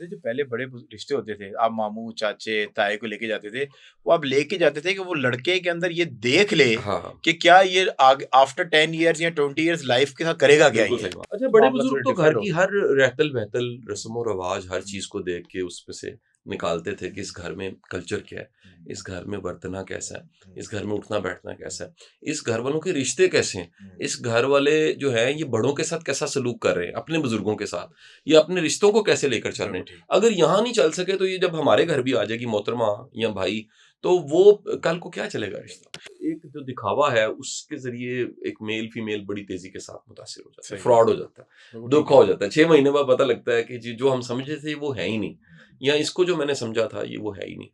तो जो पहले बड़े रिश्ते होते थे, आप मामू, चाचे, ताए को लेके जाते थे, वो आप लेके जाते थे कि वो लड़के के अंदर ये देख ले हाँ, हाँ। कि क्या ये आगे आफ्टर 10 इयर्स या 20 इयर्स लाइफ के साथ करेगा क्या बिल्कुल ये? सही बात। अच्छा, तो बड़े मामला बुजुर्ग थोड़ा तो घर डिफरेंट हो की गया। हर रहतल-वहतल, रस्म और रिवाज, हर हुँ, चीज़ को देख के उसमें से निकालते थे कि इस घर में कल्चर क्या है, हुँ, इस घर में बरतना कैसा है, हुँ, इस घर में उठना-बैठना कैसा है, इस घर वालों के रिश्ते कैसे हैं, हुँ, इस घर वाले जो हैं ये बड़ों के साथ कैसा सलूक कर रहे हैं, अपने बुजुर्गों के साथ, ये अपने रिश्तों को कैसे लेकर चल रहे बिल्कुल हैं। ठीक। अगर यहाँ नहीं चल सके तो ये जब हमारे घर भी आ जाएगी मोहतरमा या भाई, तो वो कल को क्या चलेगा रिश्ता? एक जो दिखावा है उसके ज़रिए एक मेल-फीमेल बड़ी तेज़ी के साथ मुतासिर हो जाता है, सही बात फ्रॉड है, हो जाता है, बिल्कुल ठीक धोखा है। हो जाता है। 6 महीने बाद पता लगता है कि जी जो हम समझे थे वो है ही नहीं, या इसको जो मैंने समझा था ये वो है ही नहीं।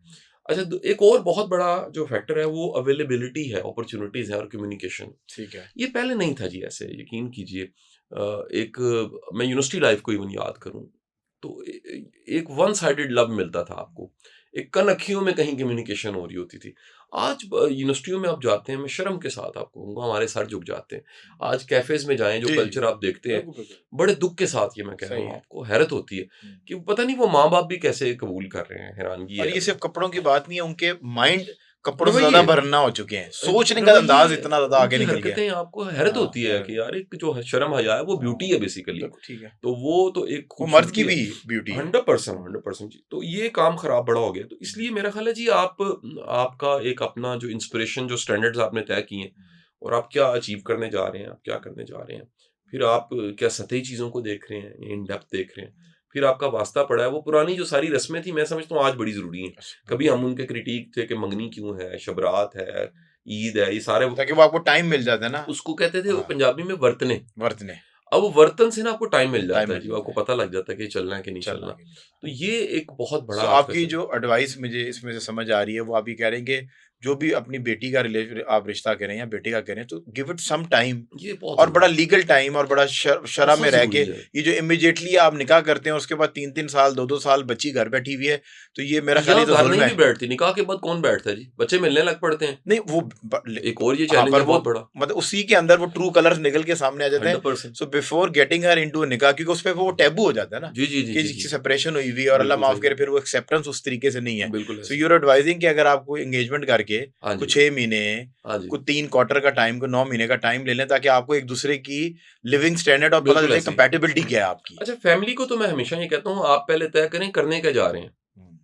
अच्छा, एक और बहुत बड़ा जो फैक्टर है वो अवेलेबिलिटी है, अपॉर्च्युनिटीज़ है और कम्युनिकेशन। ठीक है। ये पहले नहीं था जी ऐसे, यकीन कीजिए। एक मैं यूनिवर्सिटी लाइफ़ को इवन याद करूँ, तो एक वन साइडेड लव मिलता था आपको। एक कन-अँखियों में कहीं कम्युनिकेशन हो रही होती थी। आज यूनिवर्सिटियों में आप जाते हैं, मैं शर्म के साथ आपको कहूँगा, हमारे सर झुक जाते हैं। आज कैफ़ेज़ में जाएँ, जो जी, जी। कल्चर आप देखते हैं, बिल्कुल, बिल्कुल। बड़े दुःख के साथ ये मैं कह रहा सही हूँ है। आपको, हैरत होती है हुँ। कि पता नहीं वो माँ-बाप भी कैसे कबूल कर रहे हैं, हैरानगी और है ये हमें। सिर्फ़ कपड़ों की बात नहीं है, उनके माइंड कपड़ों से ज़्यादा रवैये भरना हो चुके हैं। सोचने का अंदाज़ रवैये, इतना ज़्यादा आगे उनकी निकल गया है। हरकतें आपको हैरत हाँ, होती है हैरत। कि यार एक जो शर्म-हया है वो हाँ, ब्यूटी है बेसिकली। बिल्कुल ठीक है। तो वो तो एक वो मर्द खूबसूरती की है। भी ब्यूटी है। 100% हुँ, 100% जी। तो ये काम खराब बड़ा हो गया। तो हुँ, इसलिए मेरा ख़्याल है जी, आपका एक अपना जो इंस्पिरेशन, जो स्टैंडर्ड्स आपने तय किए हैं हुँ। और आप क्या अचीव करने जा रहे हैं, आप क्या करने जा रहे हैं। फिर आप क्या सतही चीज़ों को देख रहे हैं, इन डेप्थ देख रहे हैं। फिर आपका वास्ता पड़ा है, वो पुरानी जो सारी रस्में थी मैं समझता हूँ आज बड़ी ज़रूरी हैं। अच्छा, कभी बिल्कुल हम ठीक। उनके क्रिटिक थे कि मंगनी क्यों है, शब-रात है, ईद है, ये सारे ताकि वो आपको टाइम मिल जाता है ना। उसको कहते थे वो हाँ, पंजाबी में वर्तने। वरतने, अब वो बर्तन से ना आपको टाइम मिल टाइम जाता है मिल जी, जाता आपको है, पता लग जाता है कि चलना है कि नहीं चलना चलना। कि नहीं तो चलना। ये एक बहुत बड़ा सो आज का आपकी चैलेंज। जो एडवाइस मुझे इसमें से समझ आ रही है, वो आप ये कह रहे हैं कि जो भी अपनी बेटी का आप रिश्ता करें या बेटे का करें, तो गिव इट सम टाइम ये बहुत और बड़ा ज़रूरी है, लीगल टाइम और बड़ा शरह में बहुत रह के, ज़रूरी है। ये जो इमीडिएटली आप निकाह करते हैं, उसके बाद 3-3 साल, 2-2 साल बच्ची घर बैठी हुई है, तो ये मेरा ख़्याल है या ये तो घर ज़ुल्म नहीं भी है। बैठती, निकाह के बाद कौन बैठता है जी? बच्चे मिलने लग पड़ते हैं। नहीं वो ब ले एक और ये हाँ, चैलेंज पर है वो बहुत बड़ा। मतलब उसी के अंदर वो ट्रू कलर्स निकल के सामने आ जाते हैं। 100%। So before getting her into a निकाह, क्योंकि उसपे वो टैबू हो जाता है ना, जी, जी, जी, कि जी, जिसकी जी। सेपरेशन हुई हुई है और अल्लाह बिल्कुल माफ़ सही करे बात। फिर वो एक्सेप्टेंस उस तरीके से नहीं है। बिल्कुल सो ऐसे ही। यू आर एडवाइजिंग कि अगर आप कोई एंगेजमेंट करके हाँ कुछ जी, 6 महीने, हाँ जी। कुछ 3 क्वार्टर का टाइम, को 9 महीने का टाइम ले लें, ताकि आपको एक-दूसरे की लिविंग स्टैंडर्ड और पता बिल्कुल चले ऐसे ही। कंपैटिबिलिटी क्या है आपकी। अच्छा, फैमिली को तो मैं हमेशा ये कहता हूँ, आप पहले तय करें करने क्या जा रहे हैं। हुँ,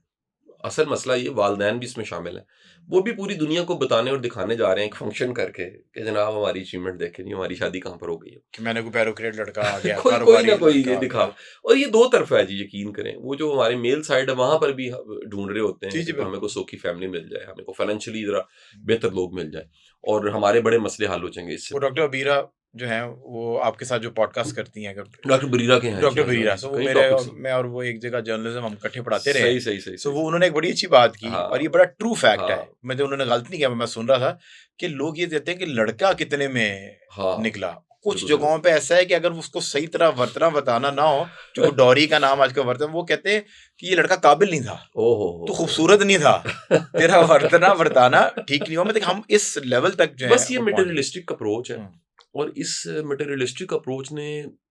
असल मसला ये वालिदैन भी इसमें शामिल हैं। वो भी पूरी दुनिया को बताने और दिखाने जा रहे हैं एक फंक्शन करके कि जनाब हमारी अचीवमेंट देखें जी, हमारी शादी कहाँ पर हो गई है। कि मैंने कोई ब्यूरोक्रेट लड़का आ गया, कोई कोई ना कारोबारी कोई लड़का ये आ गया। दिखावा। और ये दो तरफ़ा है जी, यकीन करें। वो जो हमारे मेल साइड है वहाँ पर भी ढूँढ रहे होते जी, हैं जी, कि हमें बिल्कुल। कोई सौखी फैमिली मिल जाए, हमें कोई फाइनेंशियली ज़रा हुँ। बेहतर लोग मिल जाएँ और हमारे बड़े मसले हल हो जाएँगे इससे। वो डॉक्टर अबीरा जो हैं, वो आपके साथ जो पॉडकास्ट करती हैं, अगर डॉक्टर बरीरा के हैं जी, डॉक्टर हाँ जी, हाँ बरीरा, जी। सो वो कई मेरे और टॉपिक्स हैं। मैं और वो एक जगह जर्नलिज्म हम इकट्ठे पढ़ाते रहे हैं। सही, सही, सही, सो सही, वो सही। उन्होंने एक बड़ी अच्छी बात की और ये हाँ, बड़ा ट्रू फैक्ट है। हाँ, मतलब उन्होंने गलत नहीं किया, मैं सुन रहा था कि लोग ये देते हैं कि लड़का कितने में हाँ। निकला। कुछ बिल्कुल सही बात। जगहों पे ऐसा है कि अगर उसको सही तरह वर्तना बताना ना हो, जो वो डॉरी का नाम आजकल वर्तन, वो कहते हैं कि ये लड़का काबिल नहीं था, ओहो तू हो! खूबसूरत नहीं था, तेरा वर्तना वर्ताना ठीक नहीं हुआ। मतलब हम इस लेवल तक जो है बस ये वो पहुँच गए। मटेरियलिस्टिक अप्रोच है हुँ, और इस मटेरियलिस्टिक अप्रोच ने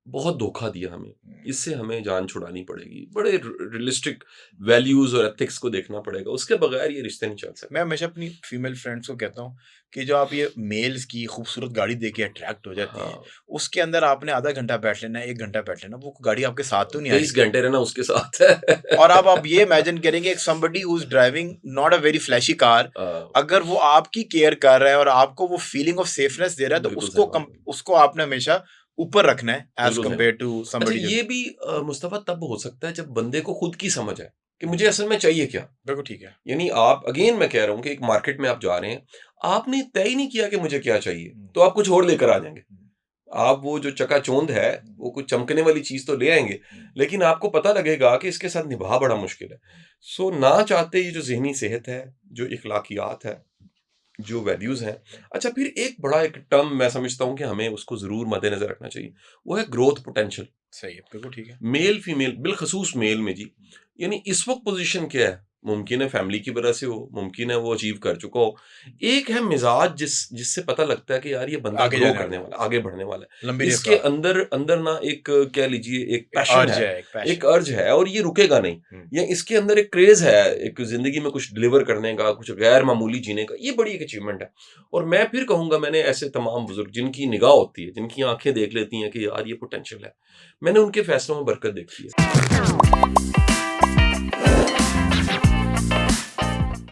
बहुत धोखा दिया हमें। हुँ। इससे हमें जान छुड़ानी पड़ेगी। बड़े रियलिस्टिक वैल्यूज़ और एथिक्स को देखना पड़ेगा। उसके बगैर ये रिश्ते नहीं चल मैं सकते। हमेशा अपनी फीमेल फ्रेंड्स को कहता हूँ कि जो आप ये मेल्स की खूबसूरत गाड़ी देख के अट्रैक्ट हो जाती हैं, हाँ, उसके अंदर आपने आधा घंटा बैठ लेना है, 1 घंटा बैठ लेना, वो गाड़ी आपके साथ तो नहीं आ 23 रही। घंटे रहना उसके साथ है। और अब आप ये इमेजिन करेंगे, एक somebody who is driving not a very flashy car, uh, अगर वो आपकी केयर कर रहा है और आपको वो फीलिंग ऑफ सेफनेस दे रहा है, तो बिल्कुल सही बात है। उसको आपने हमेशा ऊपर रखना है एज़ बिल्कुल सही बात। कंपेयर टू अच्छा, समबडी जो ये भी मुस्तफ़ा तब हो सकता है जब बंदे को खुद की समझ है कि मुझे असल में चाहिए क्या? बिल्कुल ठीक है। यानी आप अगेन मैं कह रहा हूँ कि एक मार्केट में आप जा रहे हैं, आपने तय ही नहीं किया कि मुझे क्या चाहिए, हुँ, तो आप कुछ और लेकर आ जाएँगे। हुँ, आप वो जो चकाचौंध है, हुँ, वो कुछ चमकने वाली चीज़ तो ले आएँगे, हुँ, लेकिन आपको पता लगेगा कि इसके साथ निभा बड़ा मुश्किल है। सो ना चाहते ये जो ज़हनी सेहत है, जो इख़लाक़ियात है, जो वैल्यूज़ हैं। अच्छा, फिर एक टर्म मैं समझता हूँ कि हमें उसको ज़रूर मद्देनज़र रखना चाहिए, वो है ग्रोथ पोटेंशियल। सही है, बिल्कुल ठीक है। मेल फीमेल बिलख़ुसूस मेल में जी, यानी इस वक़्त पोज़ीशन क्या है? मुमकिन है फैमिली की वजह से हो, मुमकिन है वो अचीव कर चुका हो। एक है मिजाज जिससे पता लगता है कि यार ये बंदा आगे ग्रो जाने करने वाला वाला है, आगे बढ़ने वाला है। लंबी इसके रफ्तार, अंदर अंदर ना एक कह लीजिए एक पैशन अर्ज है, है, एक पैशन। एक अर्ज है और ये रुकेगा नहीं। या इसके अंदर एक क्रेज है, एक जिंदगी में कुछ डिलीवर करने का, कुछ गैर मामूली जीने का। ये बड़ी एक अचीवमेंट है। और मैं फिर कहूंगा, मैंने ऐसे तमाम बुजुर्ग जिनकी निगाह होती है, जिनकी आंखें देख लेती हैं कि यार ये पोटेंशियल है, मैंने उनके फैसलों में बरकत देखी है।